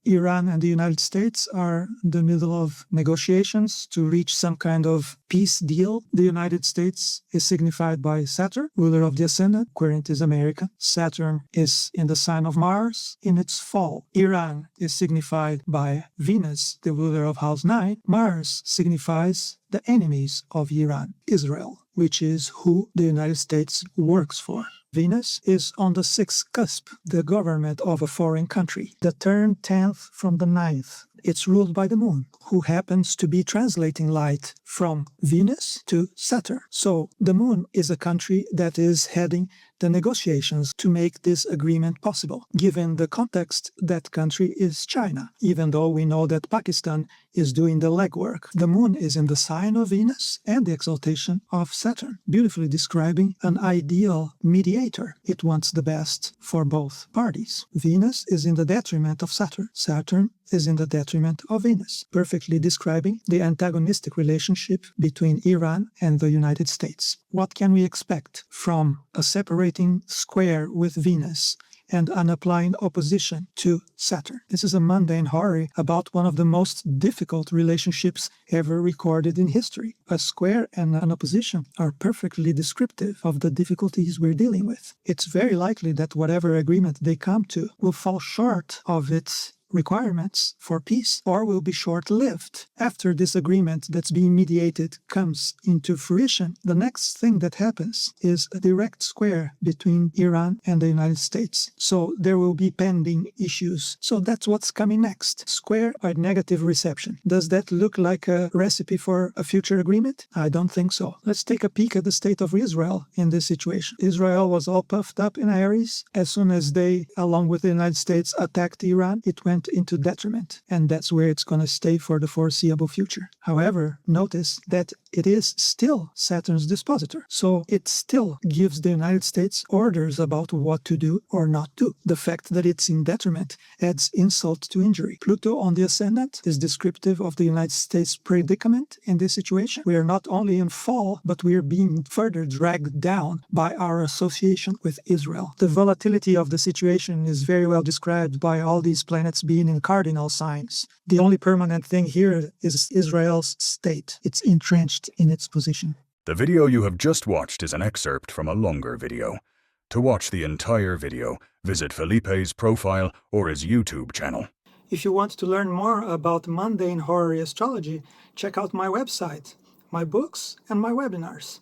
Iran and the United States are in the middle of negotiations to reach some kind of peace deal. The United States is signified by Saturn, ruler of the ascendant. Querent is America. Saturn is in the sign of Mars in its fall. Iran is signified by Venus, the ruler of house 9. Mars signifies the enemies of Iran, Israel, which is who the United States works for. Venus is on the 6th cusp, the government of a foreign country. The turn 10th from the 9th. It's ruled by the moon, who happens to be translating light from Venus to Saturn. So the moon is a country that is heading the negotiations to make this agreement possible. Given the context, that country is China, even though we know that Pakistan is doing the legwork. The moon is in the sign of Venus and the exaltation of Saturn, beautifully describing an ideal mediator. It wants the best for both parties. Venus is in the detriment of Saturn. Saturn is in the detriment of Venus, perfectly describing the antagonistic relationship between Iran and the United States. What can we expect from a separating square with Venus and an applying opposition to Saturn? This is a mundane horary about one of the most difficult relationships ever recorded in history. A square and an opposition are perfectly descriptive of the difficulties we're dealing with. It's very likely that whatever agreement they come to will fall short of its requirements for peace or will be short-lived. After this agreement that's being mediated comes into fruition, the next thing that happens is a direct square between Iran and the United States. So there will be pending issues. So that's what's coming next. Square or negative reception. Does that look like a recipe for a future agreement? I don't think so. Let's take a peek at the state of Israel in this situation. Israel was all puffed up in Aries. As soon as they, along with the United States, attacked Iran, it went into detriment, and that's where it's going to stay for the foreseeable future. However, notice that it is still Saturn's dispositor, so it still gives the United States orders about what to do or not do. The fact that it's in detriment adds insult to injury. Pluto on the ascendant is descriptive of the United States predicament in this situation. We are not only in fall, but we are being further dragged down by our association with Israel. The volatility of the situation is very well described by all these planets being in cardinal signs. The only permanent thing here is Israel's state. It's entrenched in its position. The video you have just watched is an excerpt from a longer video. To watch the entire video, visit Felipe's profile or his YouTube channel. If you want to learn more about mundane horary astrology, check out my website, my books, and my webinars.